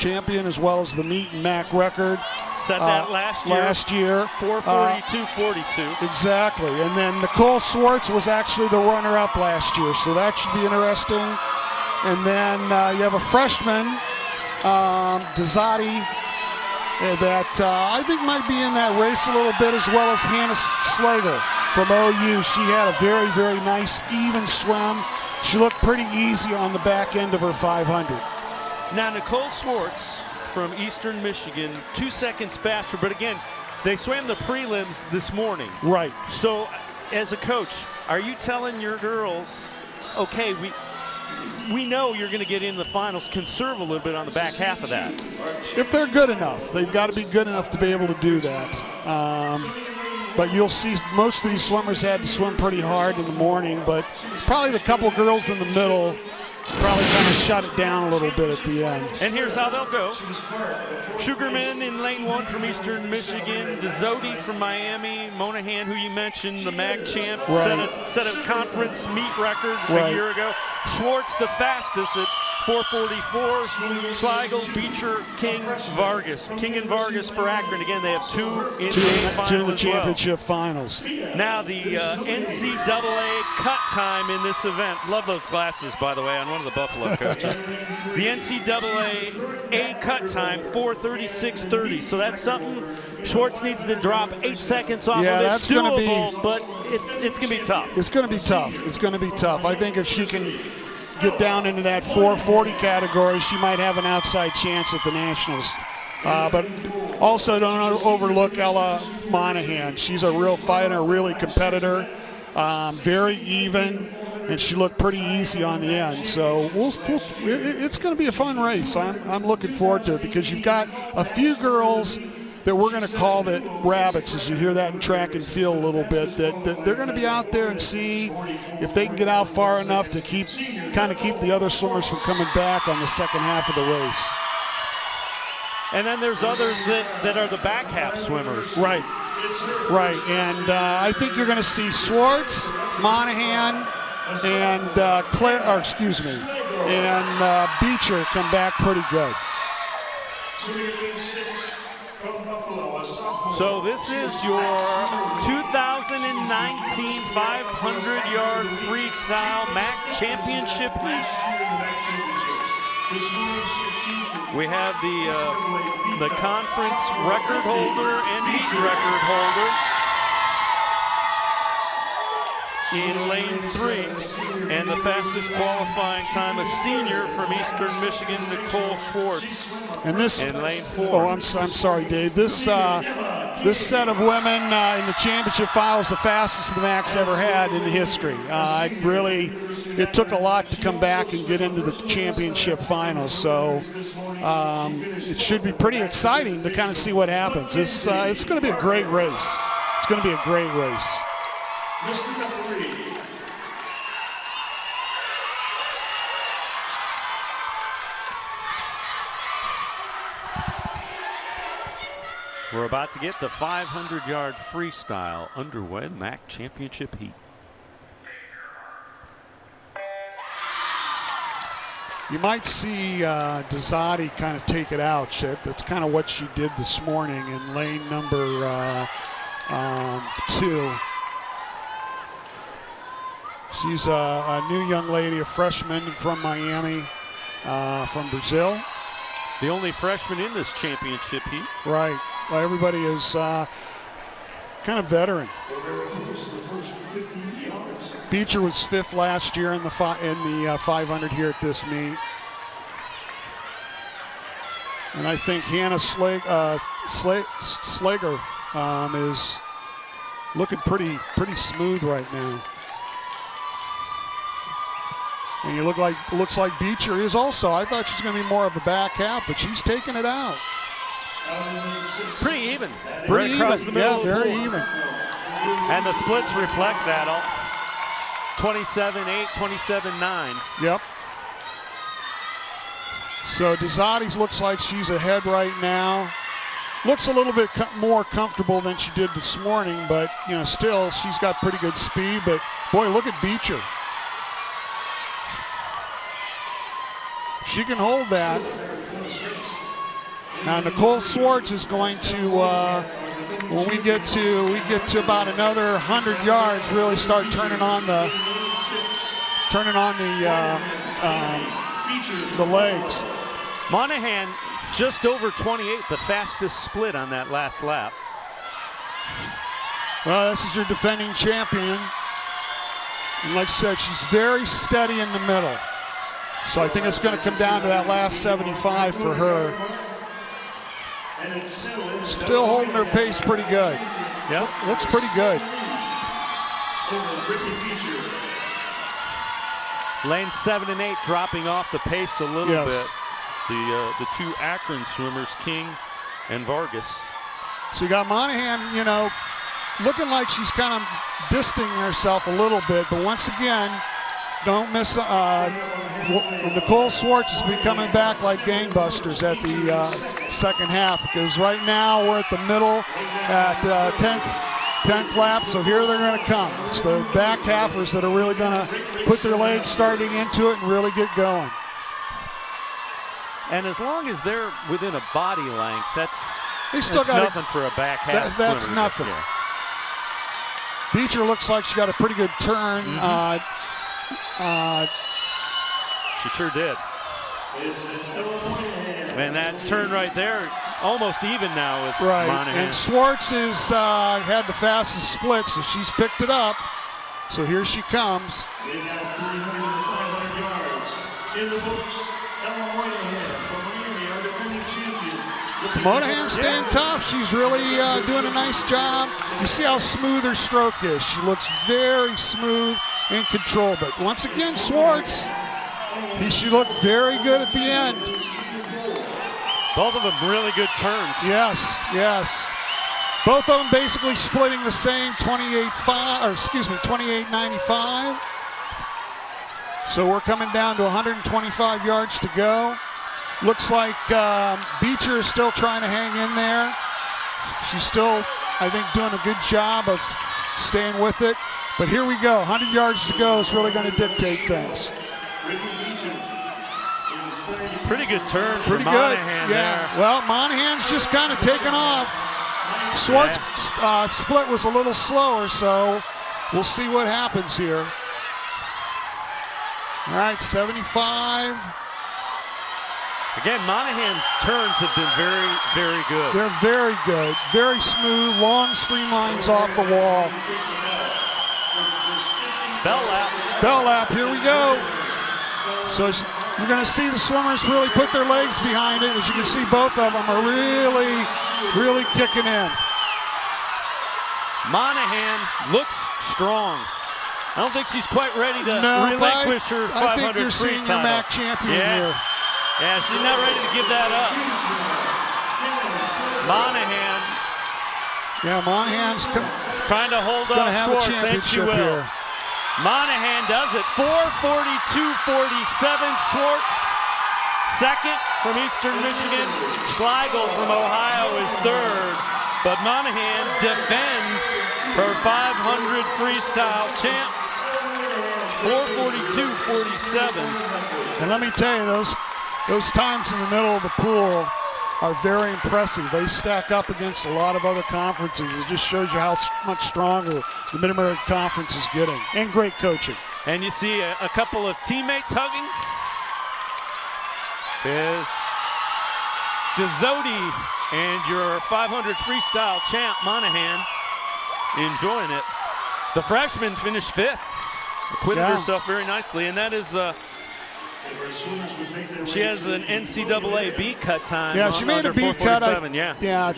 champion as well as the meet and MAC record. Set that last year. 4:42.42. Exactly. And then Nicole Swarts was actually the runner-up last year, so that should be interesting. And then you have a freshman, Dizzotti, that I think might be in that race a little bit, as well as Hannah Slager from OU. She had a very, very nice, even swim. She looked pretty easy on the back end of her 500. Now, Nicole Swarts from Eastern Michigan, 2 seconds faster, but again, they swam the prelims this morning. Right. So, as a coach, are you telling your girls, okay, we know you're going to get in the finals, conserve a little bit on the back half of that? If they're good enough. They've got to be good enough to be able to do that. But you'll see most of these swimmers had to swim pretty hard in the morning, but probably the couple girls in the middle probably kind of shut it down a little bit at the end. And here's how they'll go. Sugarman in lane 1 from Eastern Michigan. Dizzotti from Miami. Monahan, who you mentioned, the MAG champ, right. set a conference meet record a year ago. Schwartz the fastest at 4:44. Schlegel, Beecher, King, Vargas. King and Vargas for Akron. Again, they have two in the championship finals. Now the NCAA cut time in this event. Love those glasses, by the way, on one of the Buffalo coaches. The NCAA A cut time, 4:36.30. So that's something Schwartz needs to drop 8 seconds off of. It's doable, but it's going to be tough. It's going to be tough. It's going to be tough. I think if she can get down into that 440 category, she might have an outside chance at the Nationals. But also don't overlook Ella Monahan. She's a real fighter, really competitor, very even, and she looked pretty easy on the end. So it's going to be a fun race. I'm looking forward to it because you've got a few girls that we're going to call that rabbits, as you hear that in track and field a little bit, that they're going to be out there and see if they can get out far enough to keep the other swimmers from coming back on the second half of the race. And then there's others that are the back half swimmers. Right. And I think you're going to see Swarts, Monahan, and Beecher come back pretty good. So this is your 2019 500-yard freestyle MAC championship heat. We have the conference record holder and heat record holder in lane 3, and the fastest qualifying time, a senior from Eastern Michigan, Nicole Swarts, and this in lane 4. Oh, I'm sorry, Dave. This set of women in the championship final is the fastest the MAC's ever had in history. It took a lot to come back and get into the championship finals, so it should be pretty exciting to kind of see what happens. It's going to be a great race. It's going to be a great race. We're about to get the 500-yard freestyle underway, MAC championship heat. You might see Dizzotti kind of take it out, Chip. That's kind of what she did this morning in lane number 2. She's a new young lady, a freshman from Miami, from Brazil. The only freshman in this championship heat. Right. Well, everybody is kind of veteran. Beecher was 5th last year in the 500 here at this meet. And I think Hannah Slager is looking pretty smooth right now. And looks like Beecher is also. I thought she's going to be more of a back half, but she's taking it out. Pretty even. Pretty right even. Yeah, very even. And the splits reflect that. 27-8, 27-9. Yep. So Dizzotti looks like she's ahead right now. Looks a little bit more comfortable than she did this morning, but still she's got pretty good speed. But boy, look at Beecher. If she can hold that. Now Nicole Swarts is going to, when we get to about another 100 yards, really start turning on the legs. Monahan just over 28, the fastest split on that last lap. Well, this is your defending champion. And like I said, she's very steady in the middle. So I think it's going to come down to that last 75 for her. Still holding her pace pretty good. Yep. Looks pretty good. Lanes 7 and 8 dropping off the pace a little bit. The two Akron swimmers, King and Vargas. So you got Monahan, you know, looking like she's kind of distancing herself a little bit, but once again, don't miss. Nicole Swarts is going to be coming back like gangbusters at the second half, because right now we're at the middle at 10th lap, so here they're going to come. It's the back halfers that are really going to put their legs starting into it and really get going. And as long as they're within a body length, that's nothing for a back half. That's nothing. Yeah. Beecher looks like she got a pretty good turn. She sure did. And that turn right there, almost even now with Monahan. And Swarts has had the fastest split, so she's picked it up. So here she comes. They have 300 yards in the books. Ella Monahan from Miami, our defending champion. Monahan staying tough. She's really doing a nice job. You see how smooth her stroke is. She looks very smooth and controlled. But once again, Swarts, she looked very good at the end. Both of them really good turns. Yes, yes. Both of them basically splitting the same 28.95. So we're coming down to 125 yards to go. Looks like Beecher is still trying to hang in there. She's still, I think, doing a good job of staying with it. But here we go. 100 yards to go is really going to dictate things. Pretty good turn for Pretty Monahan good. there. Well, Monahan's just kind of taken off. Swartz' split was a little slower, so we'll see what happens here. All right, 75. Again, Monahan's turns have been very, very good. They're very good, very smooth, long streamlines off the wall. Bell lap. Bell lap, here we go. So you're going to see the swimmers really put their legs behind it. As you can see, both of them are really, really kicking in. Monahan looks strong. I don't think she's quite ready to relinquish her 500 I think you're free seeing your title. MAC champion here. Yeah, she's not ready to give that up. Monahan. Yeah, Monahan's trying to hold going to off have Swartz, a and she championship will. here. Monahan does it. 4:42.47. Swartz second from Eastern Michigan. Schlegel from Ohio is third. But Monahan defends her 500 freestyle champ. 4:42.47. And let me tell you, those times in the middle of the pool are very impressive. They stack up against a lot of other conferences. It just shows you how much stronger the Mid-American Conference is getting, and great coaching. And you see a couple of teammates hugging. There's DeZodi and your 500 freestyle champ, Monahan, enjoying it. The freshman finished fifth. Acquitted herself very nicely, and that is, she has an NCAA B cut time. Yeah, she made a B cut.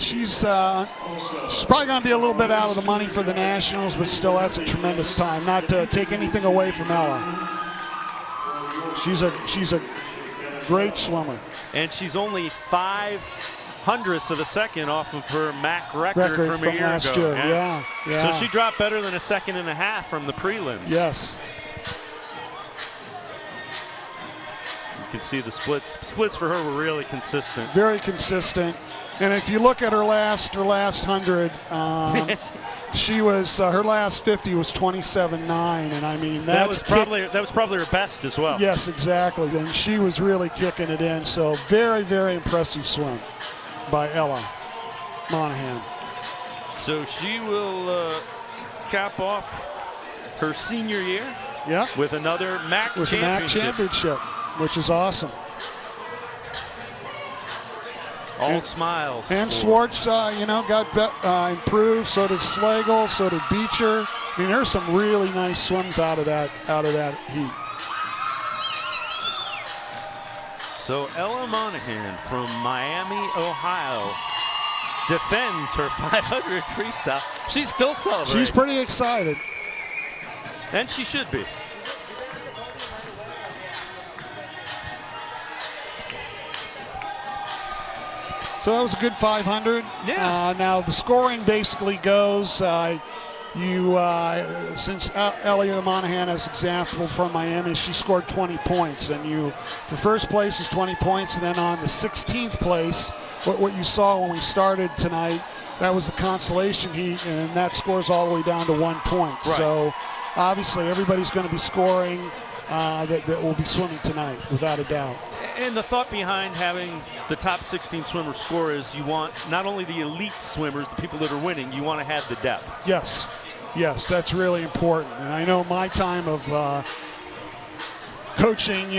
She's probably going to be a little bit out of the money for the Nationals, but still, that's a tremendous time. Not to take anything away from Ella. She's a great swimmer. And she's only 0.05 of a second off of her MAC record from a year last ago. year. Yeah. So she dropped better than 1.5 seconds from the prelims. Yes. You can see the splits. Splits for her were really consistent. Very consistent. And if you look at her last 100, she was her last 50 was 27.9, and I mean that was probably her best as well. Yes, exactly. And she was really kicking it in. So very, very impressive swim. by Ella Monahan. So she will cap off her senior year Yeah, with another MAC with the MAC championship, which is awesome. All smiles. And for- Swarts, got improved. So did Slagle. So did Beecher. I mean, there's some really nice swims out of that heat. So Ella Monahan from Miami, Ohio, defends her 500 freestyle. She's still celebrating. She's pretty excited. And she should be. So that was a good 500. Yeah. Now the scoring basically goes, since Ella Monahan as example from Miami, she scored 20 points. And for first place is 20 points. And then on the 16th place, what you saw when we started tonight, that was the consolation heat. And that scores all the way down to 1 point. Right. So obviously everybody's going to be scoring that will be swimming tonight, without a doubt. And the thought behind having the top 16 swimmers score is you want not only the elite swimmers, the people that are winning, you want to have the depth. Yes, that's really important. And I know my time of coaching,